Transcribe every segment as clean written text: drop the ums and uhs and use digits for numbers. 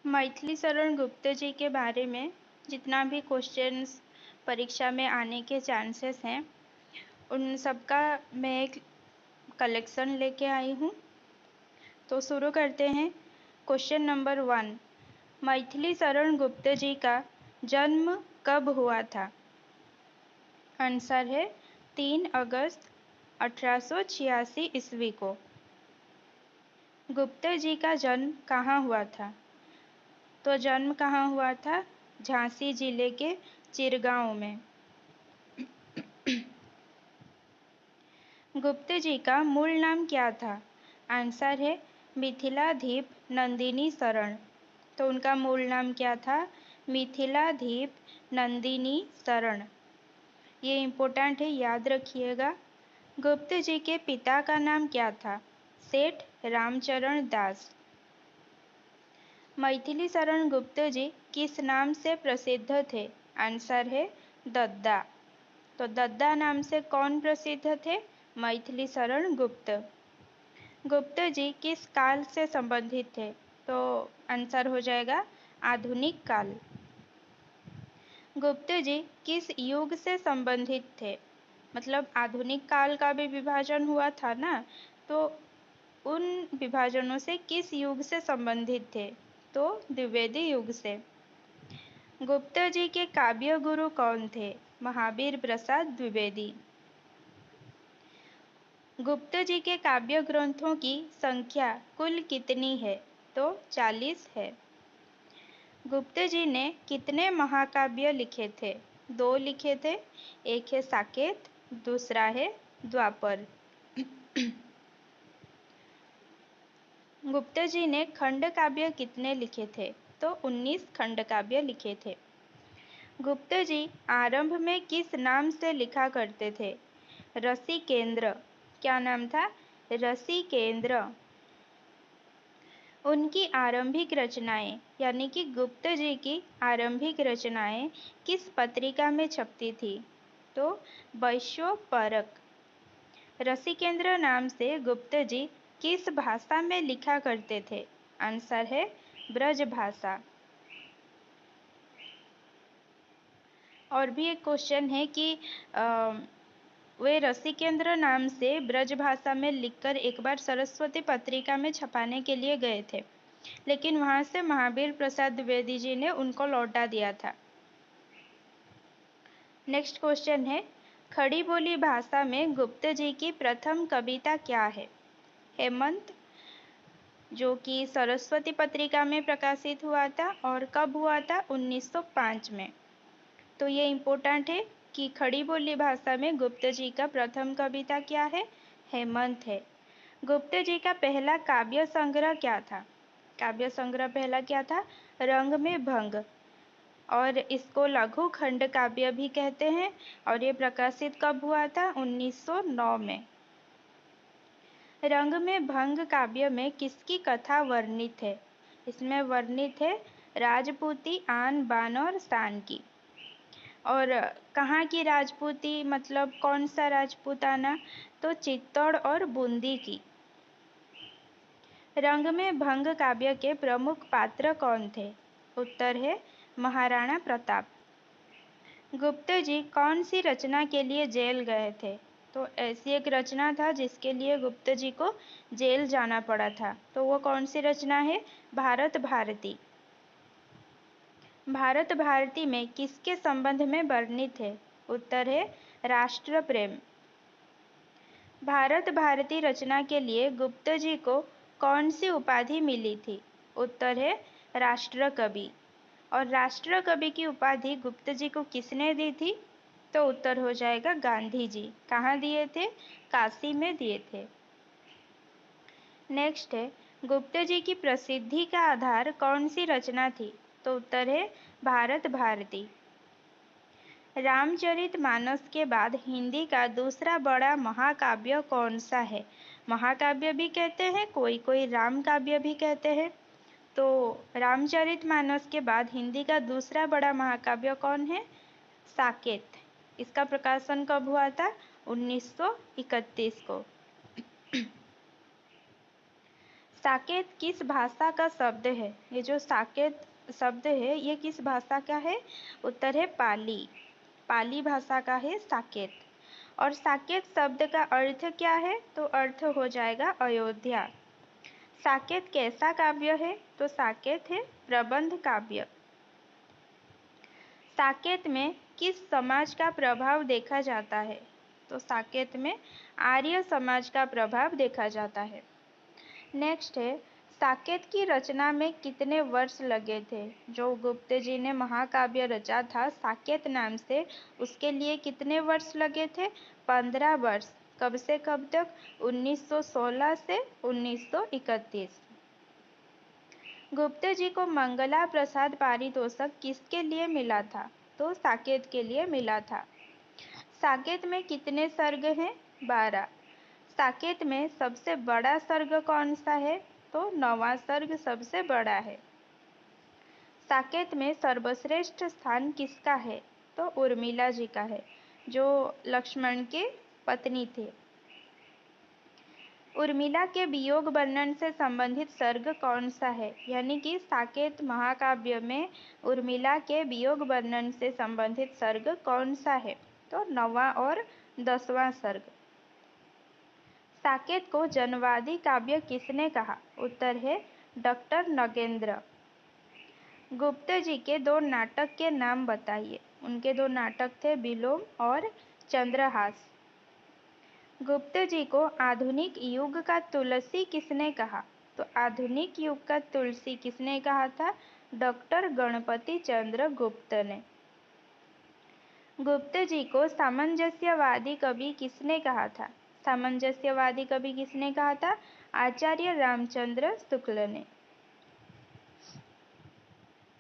मैथिली शरण गुप्त जी के बारे में जितना भी क्वेश्चंस परीक्षा में आने के चांसेस हैं उन सबका मैं एक कलेक्शन लेके आई हूँ। तो शुरू करते हैं। क्वेश्चन नंबर 1, मैथिली शरण गुप्त जी का जन्म कब हुआ था? आंसर है 3 अगस्त 1886 ईस्वी को। गुप्त जी का जन्म कहाँ हुआ था? तो जन्म कहाँ हुआ था? झांसी जिले के चिरगांव में। गुप्त जी का मूल नाम क्या था? आंसर है मिथिलाधीप नंदिनी शरण। तो उनका मूल नाम क्या था? मिथिलाधीप नंदिनी शरण। ये इम्पोर्टेंट है, याद रखिएगा। गुप्त जी के पिता का नाम क्या था? सेठ रामचरण दास। मैथिली शरण गुप्त जी किस नाम से प्रसिद्ध थे? आंसर है दद्दा। तो दद्दा नाम से कौन प्रसिद्ध थे? मैथिली शरण गुप्त। गुप्त जी किस काल से संबंधित थे? तो आंसर हो जाएगा आधुनिक काल। गुप्त जी किस युग से संबंधित थे? मतलब आधुनिक काल का भी विभाजन हुआ था ना, तो उन विभाजनों से किस युग से संबंधित थे? तो द्विवेदी युग से। गुप्त जी के काव्य गुरु कौन थे? महावीर प्रसाद द्विवेदी। गुप्त जी के काव्य ग्रंथों की संख्या कुल कितनी है? तो 40 है। गुप्त जी ने कितने महाकाव्य लिखे थे? 2 लिखे थे। एक है साकेत, दूसरा है द्वापर। गुप्त जी ने खंड काव्य कितने लिखे थे? तो 19 खंड काव्य लिखे थे। गुप्त जी आरंभ में किस नाम से लिखा करते थे? रसिकेंद्र। क्या नाम था? रसिकेंद्र। उनकी आरंभिक रचनाएं यानी कि गुप्त जी की आरंभिक रचनाएं किस पत्रिका में छपती थी? तो वैश्योपरक। रसिकेंद्र नाम से गुप्त जी किस भाषा में लिखा करते थे? आंसर है ब्रज भाषा। और भी एक क्वेश्चन है कि वे रसिकेंद्र नाम से ब्रज भाषा में लिखकर एक बार सरस्वती पत्रिका में छपाने के लिए गए थे, लेकिन वहां से महावीर प्रसाद द्विवेदी जी ने उनको लौटा दिया था। नेक्स्ट क्वेश्चन है, खड़ी बोली भाषा में गुप्त जी की प्रथम कविता क्या है? हेमंत, जो कि सरस्वती पत्रिका में प्रकाशित हुआ था और कब हुआ था? 1905 में। तो ये इम्पोर्टेंट है कि खड़ी बोली भाषा में गुप्त जी का प्रथम कविता क्या है? हेमंत है। गुप्त जी का पहला काव्य संग्रह क्या था? काव्य संग्रह पहला क्या था? रंग में भंग, और इसको लघु खंड काव्य भी कहते हैं। और ये प्रकाशित कब हुआ था? 1909 में। रंग में भंग काव्य में किसकी कथा वर्णित है? इसमें वर्णित है राजपूती आन बान और शान की। और कहाँ की राजपूती, मतलब कौन सा राजपूताना? तो चित्तौड़ और बूंदी की। रंग में भंग काव्य के प्रमुख पात्र कौन थे? उत्तर है महाराणा प्रताप। गुप्त जी कौन सी रचना के लिए जेल गए थे? तो ऐसी एक रचना था जिसके लिए गुप्त जी को जेल जाना पड़ा था। तो वो कौन सी रचना है? भारत भारती। भारत भारती में किसके संबंध में वर्णित है? उत्तर है राष्ट्र प्रेम। भारत भारती रचना के लिए गुप्त जी को कौन सी उपाधि मिली थी? उत्तर है राष्ट्र कवि। और राष्ट्र कवि की उपाधि गुप्त जी को किसने दी थी? तो उत्तर हो जाएगा गांधी जी। कहाँ दिए थे? काशी में दिए थे। नेक्स्ट है, गुप्त जी की प्रसिद्धि का आधार कौन सी रचना थी? तो उत्तर है भारत भारती। रामचरितमानस के बाद हिंदी का दूसरा बड़ा महाकाव्य कौन सा है? महाकाव्य भी कहते हैं, कोई कोई राम काव्य भी कहते हैं। तो रामचरितमानस के बाद हिंदी का दूसरा बड़ा महाकाव्य कौन है? साकेत। इसका प्रकाशन कब हुआ था? 1931 को। साकेत किस भाषा का शब्द है? ये जो साकेत शब्द है ये किस भाषा का है? उत्तर है पाली। पाली भाषा का है साकेत। और साकेत शब्द का अर्थ क्या है? तो अर्थ हो जाएगा अयोध्या। साकेत कैसा काव्य है? तो साकेत है प्रबंध काव्य। साकेत में किस समाज का प्रभाव देखा जाता है? तो साकेत में आर्य समाज का प्रभाव देखा जाता है। नेक्स्ट है, साकेत की रचना में कितने वर्ष लगे थे? जो गुप्त जी ने महाकाव्य रचा था साकेत नाम से, उसके लिए कितने वर्ष लगे थे? 15 वर्ष। कब से कब तक? 1916 से 1931। गुप्त जी को मंगला प्रसाद पारितोषक किसके लिए मिला था? तो साकेत के लिए मिला था। साकेत में कितने सर्ग हैं? 12। साकेत में सबसे बड़ा सर्ग कौन सा है? तो 9वां सर्ग सबसे बड़ा है। साकेत में सर्वश्रेष्ठ स्थान किसका है? तो उर्मिला जी का है, जो लक्ष्मण के पत्नी थे। उर्मिला के वियोग वर्णन से संबंधित सर्ग कौन सा है? यानी कि साकेत महाकाव्य में उर्मिला के वियोग वर्णन से संबंधित सर्ग कौन सा है? तो 9वां और 10वां सर्ग। साकेत को जनवादी काव्य किसने कहा? उत्तर है डॉक्टर नगेंद्र। गुप्त जी के 2 नाटक के नाम बताइए। उनके 2 नाटक थे विलोम और चंद्रहास। गुप्त जी को आधुनिक युग का तुलसी किसने कहा? तो आधुनिक युग का तुलसी किसने कहा था? डॉक्टर गणपति चंद्र गुप्त ने। गुप्त जी को सामंजस्यवादी कवि किसने कहा था? सामंजस्यवादी कवि किसने कहा था? आचार्य रामचंद्र शुक्ल ने।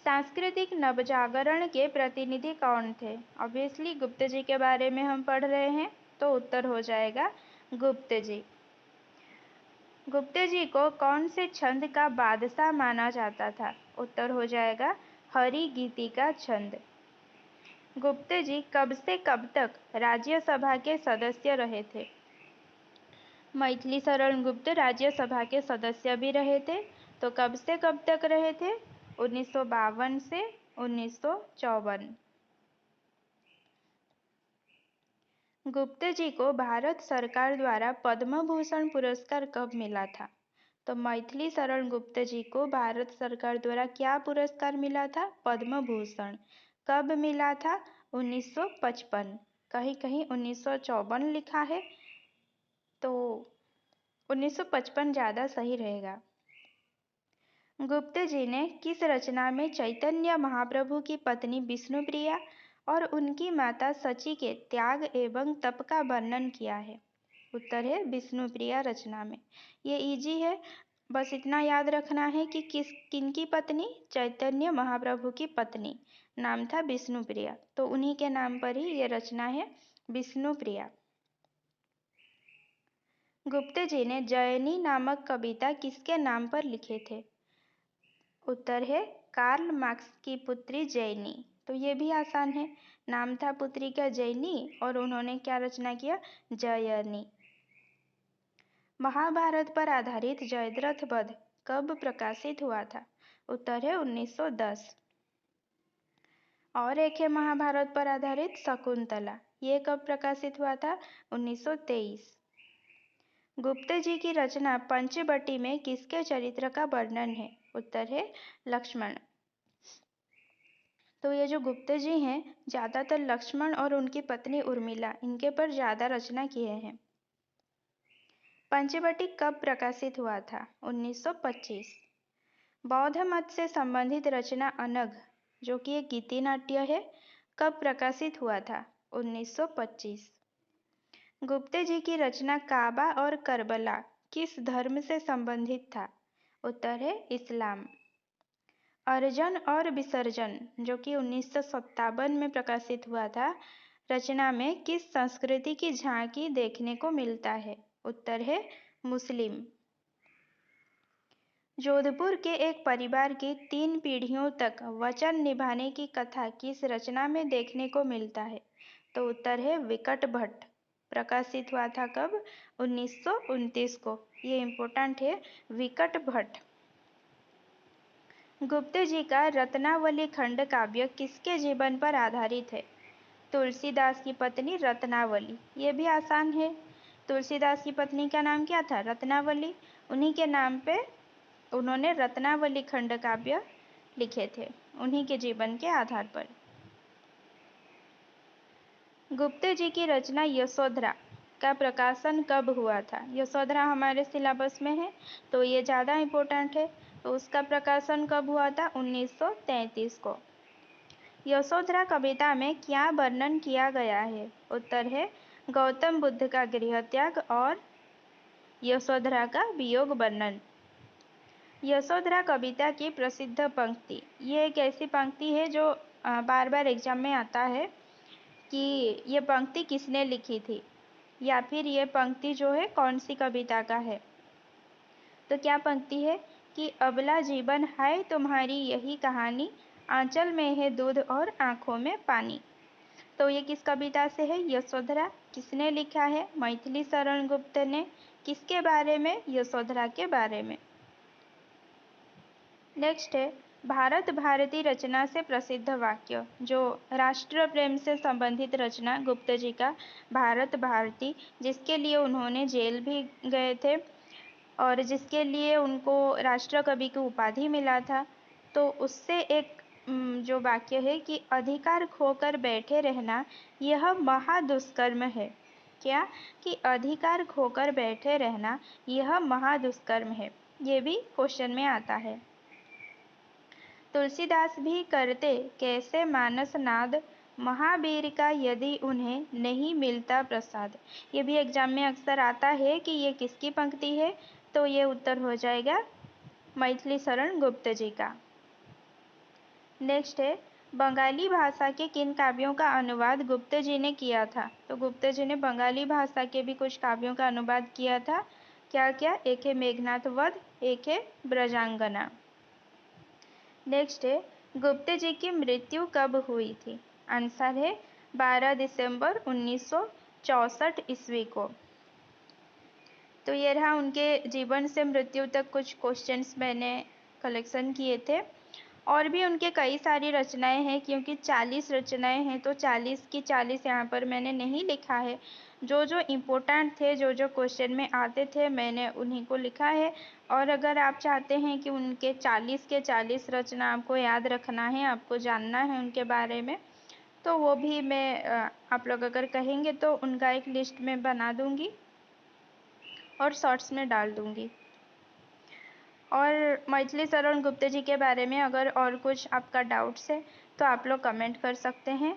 सांस्कृतिक नवजागरण के प्रतिनिधि कौन थे? ऑब्वियसली गुप्त जी के बारे में हम पढ़ रहे हैं, तो उत्तर हो जाएगा गुप्त जी। गुप्त जी को कौन से छंद का बादशाह माना जाता था? उत्तर हो जाएगा हरि गीति का छंद। गुप्त जी कब से कब तक राज्यसभा के सदस्य रहे थे? मैथिली शरण गुप्त राज्यसभा के सदस्य भी रहे थे। तो कब से कब तक रहे थे? 1952 से 1954। गुप्त जी को भारत सरकार द्वारा पद्म भूषण पुरस्कार कब मिला था? तो मैथिली शरण गुप्त जी को भारत सरकार द्वारा क्या पुरस्कार मिला था? पद्म भूषण। कब मिला था? 1955। कहीं कहीं 1954 लिखा है, तो 1955 ज़्यादा सही रहेगा। गुप्त जी ने किस रचना में चैतन्य महाप्रभु की पत्नी विष्णुप्रिया और उनकी माता सची के त्याग एवं तप का वर्णन किया है? उत्तर है विष्णुप्रिया रचना में। ये इजी है, बस इतना याद रखना है कि किनकी पत्नी? चैतन्य महाप्रभु की पत्नी, नाम था विष्णुप्रिया, तो उन्हीं के नाम पर ही ये रचना है विष्णुप्रिया। गुप्त जी ने जयनी नामक कविता किसके नाम पर लिखे थे? उत्तर है कार्ल मार्क्स की पुत्री जैनी। तो ये भी आसान है, नाम था पुत्री का जैनी और उन्होंने क्या रचना किया? जयनी। महाभारत पर आधारित जयद्रथ वध कब प्रकाशित हुआ था? उत्तर है 1910। और एक है महाभारत पर आधारित शकुंतला, ये कब प्रकाशित हुआ था? 1923। गुप्त जी की रचना पंचवटी में किसके चरित्र का वर्णन है? उत्तर है लक्ष्मण। तो ये जो गुप्त जी हैं ज़्यादातर लक्ष्मण और उनकी पत्नी उर्मिला, इनके पर ज़्यादा रचना किए हैं। पंचवटी कब प्रकाशित हुआ था? 1925। बौद्ध मत से संबंधित रचना अनघ, जो कि एक गीति नाट्य है, कब प्रकाशित हुआ था? 1925। गुप्त जी की रचना काबा और करबला किस धर्म से संबंधित था? उत्तर है इस्लाम। अर्जन और विसर्जन, जो कि 1957 में प्रकाशित हुआ था, रचना में किस संस्कृति की झांकी देखने को मिलता है? उत्तर है मुस्लिम। जोधपुर के एक परिवार की 3 पीढ़ियों तक वचन निभाने की कथा किस रचना में देखने को मिलता है? तो उत्तर है विकट भट्ट। प्रकाशित हुआ था कब? 1929 को। ये इम्पोर्टेंट है। विकट भट्ट। गुप्त जी का रत्नावली खंड काव्य किसके जीवन पर आधारित है? तुलसीदास की पत्नी रत्नावली। ये भी आसान है। तुलसीदास की पत्नी का नाम क्या था? रत्नावली। उन्हीं के नाम पे उन्होंने रत्नावली खंड काव्य लिखे थे, उन्हीं के जीवन के आधार पर। गुप्त जी की रचना यशोधरा का प्रकाशन कब हुआ था? यशोधरा हमारे सिलेबस में है, तो ये ज़्यादा इम्पोर्टेंट है। तो उसका प्रकाशन कब हुआ था? 1933 को। यशोधरा कविता में क्या वर्णन किया गया है? उत्तर है गौतम बुद्ध का गृह त्याग और यशोधरा का वियोग वर्णन। यशोधरा कविता की प्रसिद्ध पंक्ति। ये एक ऐसी पंक्ति है जो बार बार एग्जाम में आता है कि ये पंक्ति किसने लिखी थी, या फिर ये पंक्ति जो है कौन सी कविता का है। तो क्या पंक्ति है कि अबला जीवन है तुम्हारी यही कहानी, आंचल में है दूध और आंखों में पानी। तो ये किस कविता से है? यशोधरा। किसने लिखा है? मैथिली शरण गुप्त ने। किसके बारे में? यशोधरा के बारे में। नेक्स्ट है भारत भारती रचना से प्रसिद्ध वाक्य। जो राष्ट्र प्रेम से संबंधित रचना गुप्त जी का भारत भारती, जिसके लिए उन्होंने जेल भी गए थे और जिसके लिए उनको राष्ट्र कवि की उपाधि मिला था। तो उससे एक जो वाक्य है कि अधिकार खोकर बैठे रहना यह महादुष्कर्म है। क्या? कि अधिकार खोकर बैठे रहना यह महादुष्कर्म है। ये भी क्वेश्चन में आता है। तुलसीदास भी करते कैसे मानस नाद, महावीर का यदि उन्हें नहीं मिलता प्रसाद। ये भी एग्जाम में अक्सर आता है कि ये किसकी पंक्ति है? तो ये उत्तर हो जाएगा मैथिली शरण गुप्त जी का। नेक्स्ट है बंगाली भाषा के किन काव्यों का अनुवाद गुप्त जी ने किया था? तो गुप्त जी ने बंगाली भाषा के भी कुछ काव्यों का अनुवाद किया था। क्या क्या? एक है मेघनाथ वध, एक है ब्रजांगना। नेक्स्ट है गुप्त जी की मृत्यु कब हुई थी? आंसर है 12 दिसंबर 1964 ईस्वी को। तो ये रहा उनके जीवन से मृत्यु तक कुछ क्वेश्चंस मैंने कलेक्शन किए थे। और भी उनके कई सारी रचनाएं हैं, क्योंकि 40 रचनाएं हैं तो 40 की 40 यहाँ पर मैंने नहीं लिखा है। जो जो इम्पोर्टेंट थे, जो जो क्वेश्चन में आते थे, मैंने उन्हीं को लिखा है। और अगर आप चाहते हैं कि उनके 40 के 40 रचना आपको याद रखना है, आपको जानना है उनके बारे में, तो वो भी मैं आप लोग अगर कहेंगे तो उनका एक लिस्ट में बना दूंगी और शॉर्ट्स में डाल दूंगी। और मैथिली शरण गुप्त जी के बारे में अगर और कुछ आपका डाउट्स है तो आप लोग कमेंट कर सकते हैं।